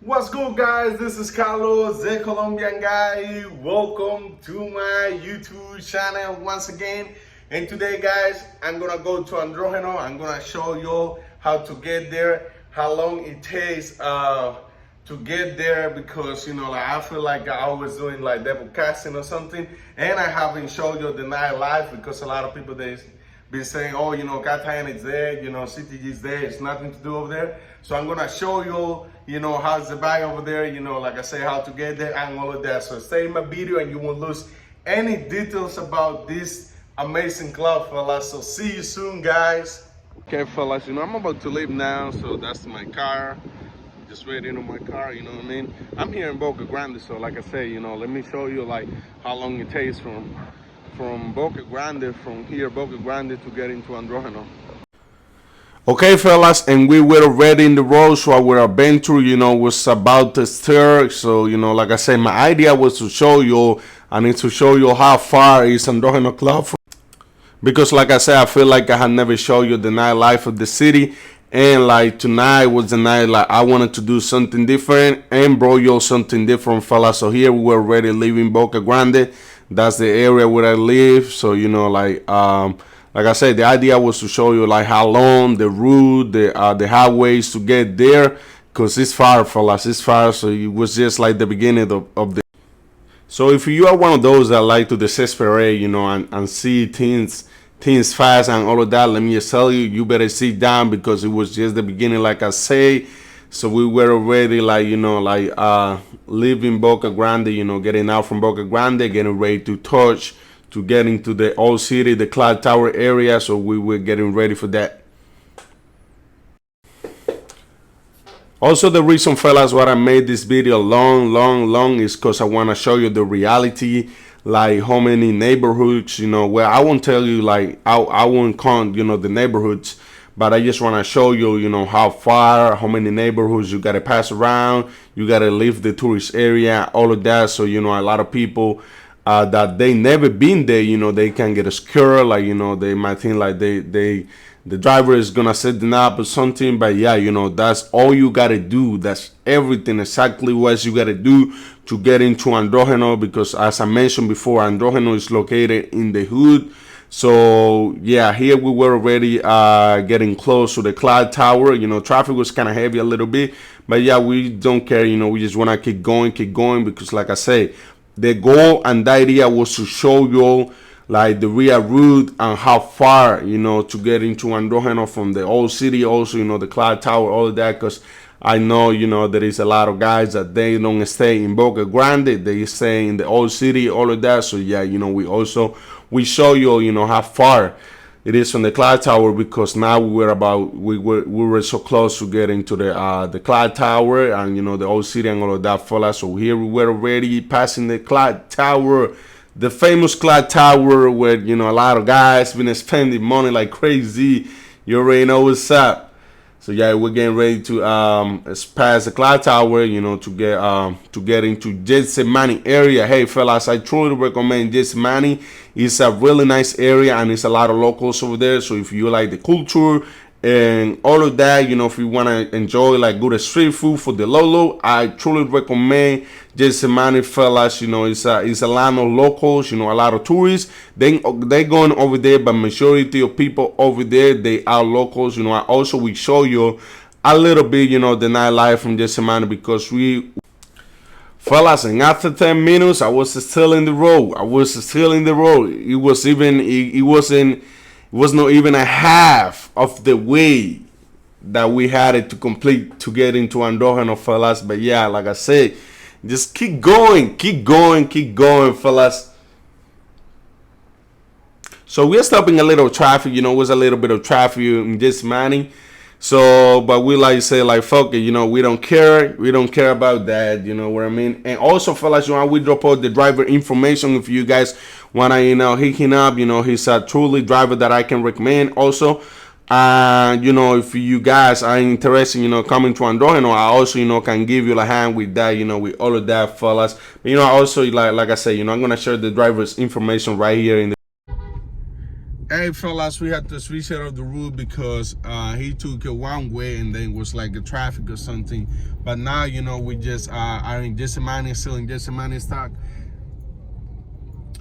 What's good, guys? This is Carlos, the Colombian guy. Welcome to my YouTube channel once again. And today, guys, I'm gonna go to Androgeno. I'm gonna show you how to get there, how long it takes to get there, because like I feel like I was doing like double casting or something, and I haven't showed you the nightlife because a lot of people they been saying, oh, Cartagena is there, CTG is there, it's nothing to do over there. So I'm gonna show you, how's the vibe over there, like I say, how to get there and all of that. So stay in my video and you won't lose any details about this amazing club, fellas. So see you soon, guys. Okay, fellas, I'm about to leave now, so that's my car. Just waiting on my car, you know what I mean? I'm here in Boca Grande, so like I say, let me show you like how long it takes from Boca Grande, from here, Boca Grande, to get into Androgeno. Okay, fellas, and we were already in the road, so our adventure, was about to start. So, like I said, my idea was to show you, I need to show you how far is Androgeno Club from, because like I said, I feel like I had never showed you the nightlife of the city, and like tonight was the night like I wanted to do something different and bro you something different, fellas. So here we were already leaving Boca Grande. That's the area where I live. So like I said, the idea was to show you like how long the route, the highways to get there, because it's far, fellas, it's far. So it was just like the beginning of the. So if you are one of those that like to desperate, and see things fast and all of that, let me just tell you, you better sit down, because it was just the beginning, like I say. So we were already like, leaving Boca Grande, getting out from Boca Grande, getting ready to touch, to get into the old city, the clock tower area. So we were getting ready for that. Also, the reason, fellas, why I made this video long is because I want to show you the reality, like how many neighborhoods, where I won't tell you, like I won't count, the neighborhoods, but I just want to show you, how far, how many neighborhoods you got to pass around, you got to leave the tourist area, all of that. So, a lot of people that they never been there, they can get scared, like, they might think like the driver is gonna set them up or something. But yeah, that's all you gotta do. That's everything, exactly what you gotta do to get into Androgeno, because as I mentioned before, Androgeno is located in the hood. So yeah, here we were already getting close to the clock tower. Traffic was kind of heavy a little bit, but yeah, we don't care. We just want to keep going, because like I say, the goal and the idea was to show you like the real route and how far, to get into Androgeno from the old city. Also, the clock tower, all of that, because I know, there is a lot of guys that they don't stay in Boca Grande, they stay in the old city, all of that. So yeah, we show you, how far it is from the clock tower, because now we were so close to getting to the clock tower and the old city and all of that, fellas. So here we were already passing the clock tower, the famous clock tower, where a lot of guys been spending money like crazy. You already know what's up. So yeah, we're getting ready to pass the clock tower, to get into Getsemani area. Hey, fellas, I truly recommend Getsemani. It's a really nice area, and it's a lot of locals over there. So if you like the culture and all of that, if you want to enjoy like good street food for the Lolo, I truly recommend Getsemani, fellas. It's a lot of locals, a lot of tourists. They going over there, but majority of people over there, they are locals. I also will show you a little bit, the nightlife from Getsemani, because fellas, and after 10 minutes, I was still in the road. It was not even a half of the way that we had it to complete to get into Androgeno, fellas. But yeah, like I said, just keep going, fellas. So we're stopping a little traffic, was a little bit of traffic in Getsemani. So, but we like say like fuck it, we don't care about that, you know what I mean. And also, fellas, we drop out the driver information if you guys wanna hit him up. He's a truly driver that I can recommend. Also, if you guys are interested, coming to Andreno, I also can give you a hand with that, with all of that, fellas. But also like I say, I'm gonna share the driver's information right here in the. Hey fellas, we had to switch out of the route because he took it one way and then it was like a traffic or something. But now, you know, we just are in Getsemani, still in Getsemani stock.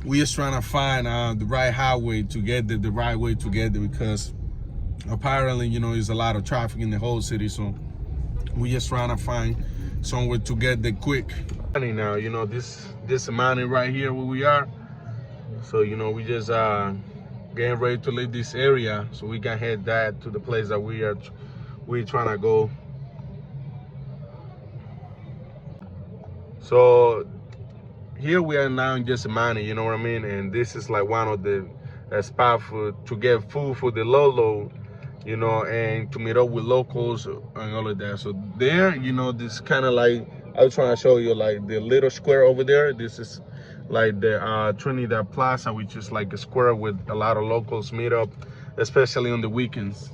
We just trying to find the right highway to get there, the right way to get there, because apparently, you know, there's a lot of traffic in the whole city. So we just trying to find somewhere to get there quick. Now, you know, this Getsemani right here where we are. So, you know, we just getting ready to leave this area so we can head that to the place that we're trying to go. So here we are now in Getsemani, you know what I mean? And this is like one of the spots to get food for the Lolo, you know, and to meet up with locals and all of that. So there, you know, this kind of like, I was trying to show you like the little square over there. This is like the Trinidad Plaza, which is like a square with a lot of locals meet up, especially on the weekends.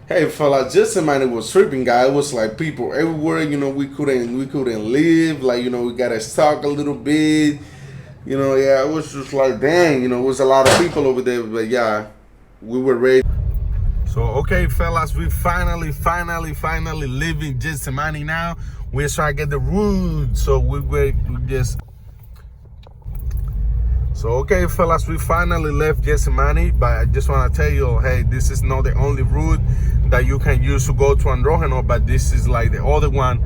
Hey fella, Getsemani was tripping, guy. It was like people everywhere, you know, we couldn't live, like, you know, we gotta stalk a little bit. You know, yeah, it was just like, dang, you know, it was a lot of people over there, but yeah, we were ready. So, okay, fellas, we finally leaving Getsemani now. We're trying to get the route, so we just... So, okay, fellas, we finally left Getsemani, but I just want to tell you, hey, this is not the only route that you can use to go to Androgeno, but this is like the other one,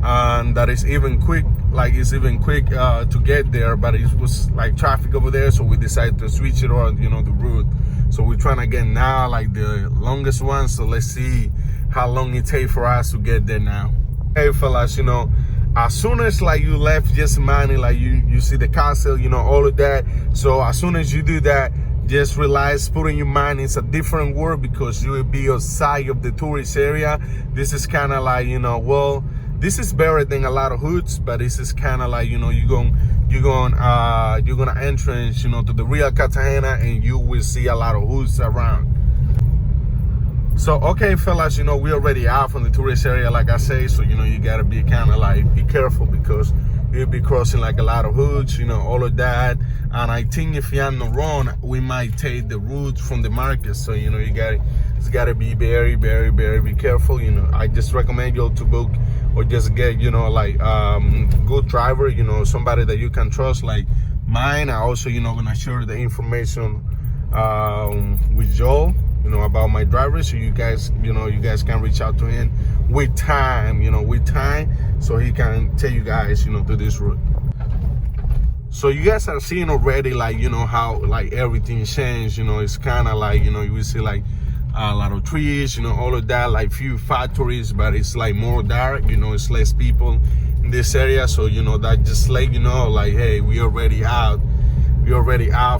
and that is even quick, like it's even quick to get there, but it was like traffic over there, so we decided to switch it on, you know, the route. So we're trying to get now like the longest one, so let's see how long it takes for us to get there now. Hey fellas, you know, as soon as like you left Getsemani, like you see the castle, you know, all of that. So as soon as you do that, just realize, put in your mind, it's a different world because you will be outside of the tourist area. This is kind of like, you know, well, this is better than a lot of hoods, but this is kind of like, you know, you're gonna entrance, you know, to the real Cartagena, and you will see a lot of hoods around. So, okay, fellas, you know, we're already out from the tourist area, like I say, so, you know, you gotta be kind of like, be careful because you'll be crossing like a lot of hoods, you know, all of that. And I think if you're not wrong, we might take the route from the market. So, you know, it's gotta be very be careful. You know, I just recommend you to book or just get, you know, like good driver, you know, somebody that you can trust, like mine. I also, you know, gonna share the information with Joel, you know, about my driver, so you guys can reach out to him with time, you know, so he can take you guys, you know, to this route. So you guys are seeing already, like, you know, how like everything changed. You know, it's kind of like, you know, you will see like a lot of trees, you know, all of that, like few factories, but it's like more dark, you know, it's less people in this area. So, you know, that just like, you know, like, hey, we already out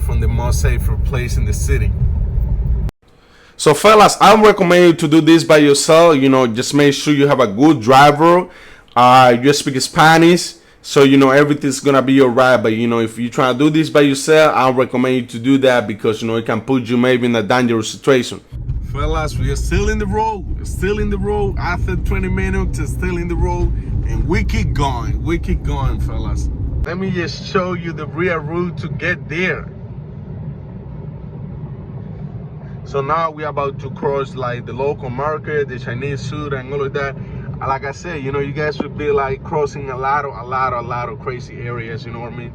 from the most safer place in the city. So fellas, I recommend you to do this by yourself. You know, just make sure you have a good driver. You speak Spanish, so you know everything's gonna be alright. But you know, if you try to do this by yourself, I recommend you to do that because you know it can put you maybe in a dangerous situation. Fellas, we are still in the road. After 20 minutes, it's still in the road, and we keep going, fellas. Let me just show you the real route to get there. So now we're about to cross like the local market, the Chinese food and all of that. Like I said, you know, you guys would be like crossing a lot of crazy areas, you know what I mean?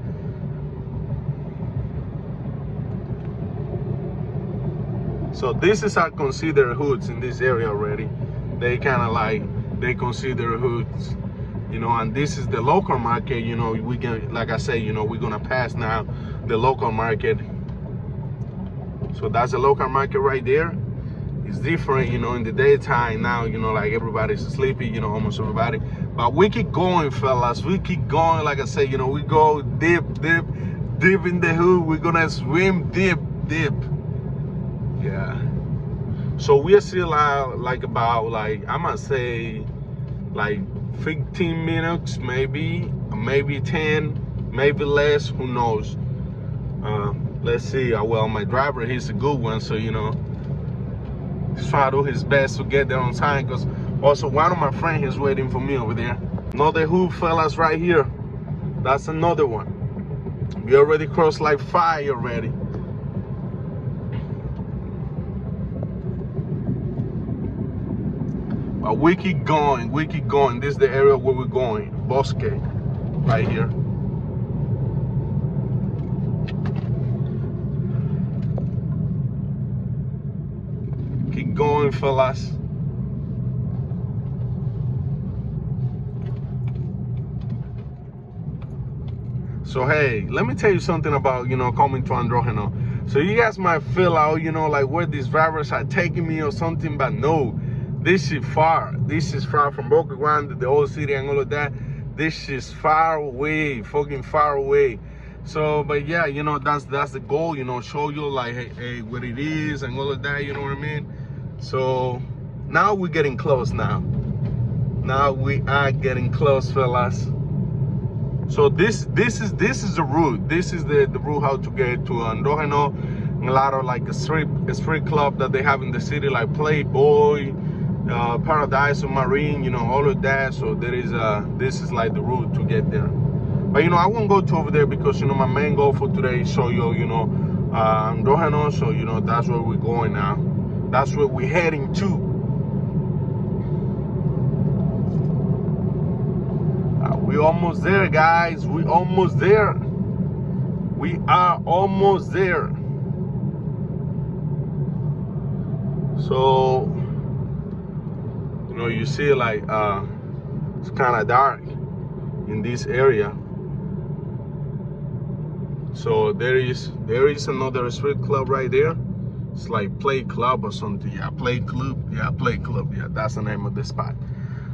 So this is how considered hoods in this area already. They kind of like, they consider hoods, you know, and this is the local market, you know, we can, like I say, you know, we're gonna pass now the local market. So that's the local market right there. It's different, you know, in the daytime now, you know, like everybody's sleepy, you know, almost everybody. But we keep going, fellas. We keep going. Like I say, you know, we go deep in the hood. We're gonna swim deep. Yeah. So we're still out like about like, I must say like 15 minutes, maybe 10, maybe less, who knows. Let's see. Well, my driver, he's a good one, so you know, he's trying to do his best to get there on time, because also one of my friends is waiting for me over there. Another hood, fellas, right here. That's another one. We already crossed like 5 already. We keep going. This is the area where we're going. Bosque, right here. Keep going, fellas. So hey, let me tell you something about, coming to Androgeno. So you guys might feel out, like where these drivers are taking me or something, but no, this is far. This is far from Boca Grande, the old city and all of that. This is far away, fucking far away. So, but yeah, that's the goal, show you like, hey, what it is and all of that, you know what I mean? So now we're getting close now. Now we are getting close, fellas. So this is the route. This is the route how to get to Androgeno. A lot of like a street club that they have in the city, like Playboy, Paradise Marine, all of that. So there is this is like the route to get there. But I won't go to over there because my main goal for today is show you Androgeno. So that's where we're going now. That's where we're heading to. We're almost there, guys. We're almost there. We are almost there. So, you see like it's kind of dark in this area. So there is another street club right there. It's like Play Club or something. Yeah, Play Club. Yeah, that's the name of the spot.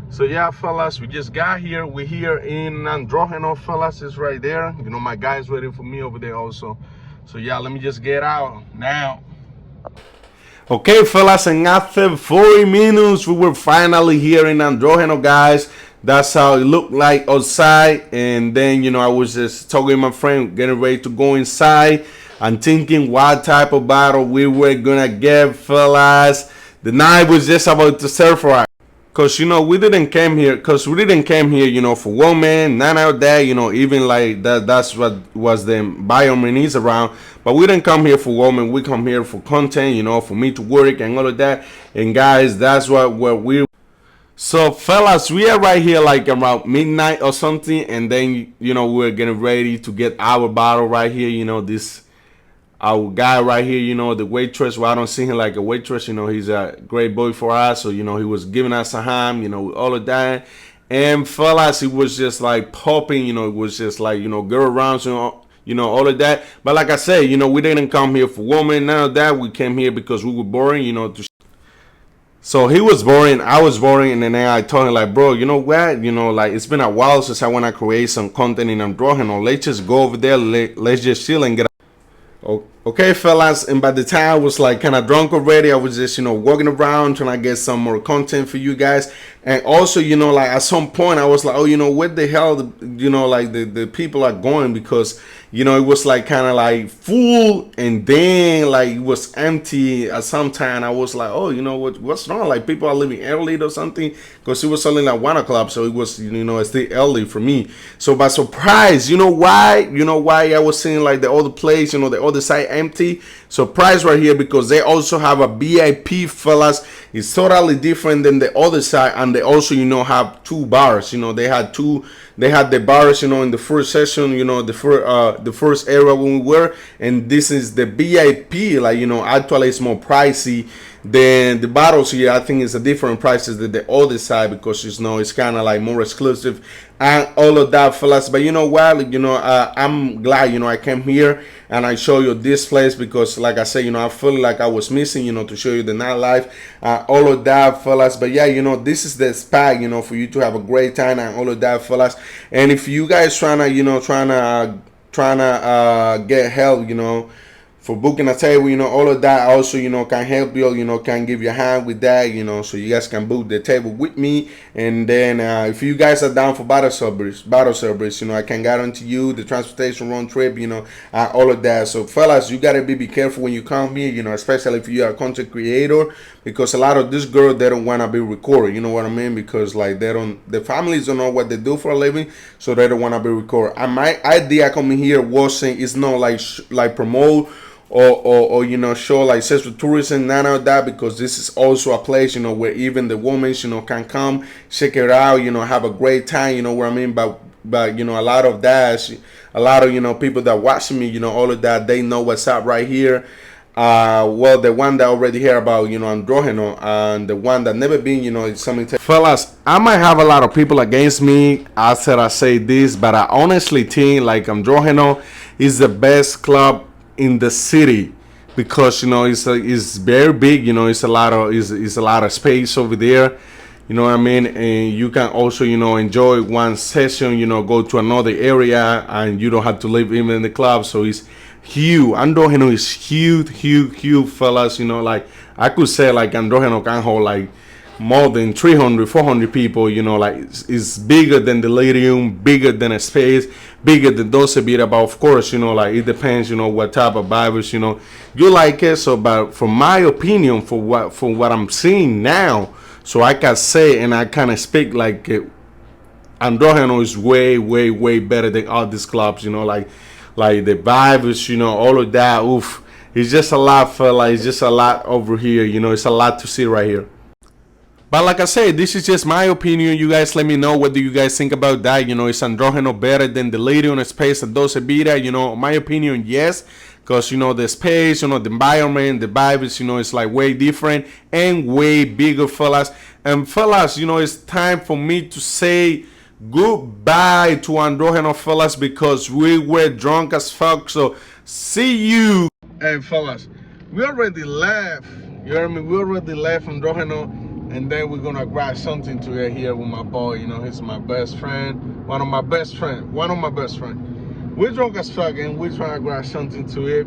So yeah, fellas, we just got here. We're here in Androgeno, fellas. It's right there. My guy's waiting for me over there also. So yeah, let me just get out now. Okay, fellas, and after 40 minutes, we were finally here in Androgeno, guys. That's how it looked like outside. And then, I was just talking to my friend, getting ready to go inside. I'm thinking what type of bottle we were gonna get, fellas. The night was just about to serve for us. Cause we didn't came here for women, none of that, even like that's what was the environment is around. But we didn't come here for women, we come here for content, for me to work and all of that. And guys, that's what we. So fellas, we are right here like around midnight or something, and then we're getting ready to get our bottle right here, this our guy right here, the waitress. Well, I don't see him like a waitress, he's a great boy for us. So, he was giving us a hand, all of that. And fellas, it was just like popping, it was just like, girl around, all of that. But like I said, we didn't come here for women, none of that. We came here because we were boring, So he was boring, I was boring, and then I told him like, bro, you know what, like it's been a while since I want to create some content in Androgeno. Let's just go over there, let's just chill and get. Okay, fellas, and by the time I was like kind of drunk already, I was just walking around trying to get some more content for you guys. And also, like at some point I was like, oh, what the hell, like the people are going, because it was like kind of like full, and then like it was empty at some time. I was like, oh, what's wrong, like people are leaving early or something, because it was only like 1 o'clock, so it was it's still early for me. So by surprise, why I was seeing like the other place, the other side empty. Surprise right here, because they also have a VIP, fellas. It's totally different than the other side, and they also have 2 bars. They had the bars in the first session, the first area when we were, and this is the VIP. Like actually it's more pricey than the bottles here. I think it's a different prices than the other side, because it's kind of like more exclusive and all of that, fellas. But I'm glad I came here and I show you this place, because like I said, I feel like I was missing, to show you the nightlife, all of that, fellas. But yeah, this is the spot, for you to have a great time and all of that, fellas. And if you guys trying to get help, for booking a table, all of that, also, can help you, can give you a hand with that, so you guys can book the table with me. And then if you guys are down for bottle service, I can guarantee you the transportation, round trip, all of that. So fellas, you gotta be careful when you come here, especially if you are a content creator, because a lot of these girls, they don't want to be recorded, you know what I mean, because like the families don't know what they do for a living, so they don't want to be recorded. And my idea coming here wasn't, it's not like promote or you know, show like sexual tourism, none of that, because this is also a place, you know, where even the women, you know, can come check it out, you know, have a great time, you know what I mean. But you know, a lot of that, a lot of, you know, people that watch me, you know, all of that, they know what's up right here. Well, the one that already hear about, you know, Androgeno, and the one that never been, you know, it's something. Fellas, I might have a lot of people against me. I say this, but I honestly think like Androgeno is the best club in the city, because you know it's very big. You know, it's a lot of space over there. You know what I mean? And you can also, you know, enjoy one session, you know, go to another area, and you don't have to live even in the club. So it's huge. Androgeno is huge, fellas. You know, like I could say like Androgeno can hold like more than 300, 400 people. You know, like it's bigger than Delirium, bigger than a space, bigger than Doce Vida. But of course, you know, like it depends, you know, what type of vibes, you know, you like it. So, but from my opinion, for what I'm seeing now, so I can say, and I kind of speak like Androgeno is way better than all these clubs. You know, like the vibes, you know, all of that. Oof, it's just a lot, fella. It's just a lot over here. You know, it's a lot to see right here. But like I said, this is just my opinion. You guys let me know what do you guys think about that. You know, is Androgeno better than the Delirium Space and Doce Vida? You know, my opinion, yes. Because, you know, the space, you know, the environment, the vibes, you know, it's like way different and way bigger, fellas. And fellas, you know, it's time for me to say goodbye to Androgeno, fellas, because we were drunk as fuck. So see you. Hey, fellas, we already left. You heard me? We already left Androgeno, and then we're gonna grab something to eat here with my boy. You know, he's my best friend, one of my best friends. We're drunk as fuck, and we're trying to grab something to eat.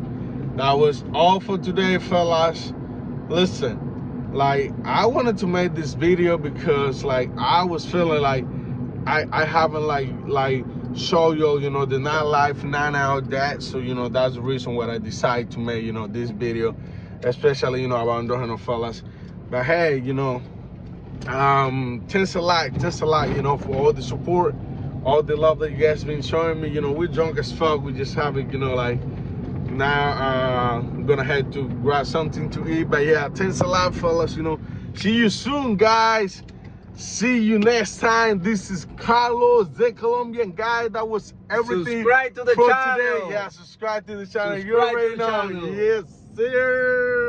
That was all for today, fellas. Listen, like I wanted to make this video because like I was feeling like I haven't like show you know, the nightlife, none of that. So you know, that's the reason why I decided to make, you know, this video, especially, you know, about Androgeno, fellas. But hey, you know, thanks a lot, you know, for all the support, all the love that you guys been showing me. You know, we're drunk as fuck. We just have it, you know, like now I'm gonna head to grab something to eat. But yeah, thanks a lot, fellas. You know, see you soon, guys. See you next time. This is Carlos, the Colombian guy. That was everything. Subscribe to the channel. Today. Yeah, subscribe to the channel. You already know. Yes, sir.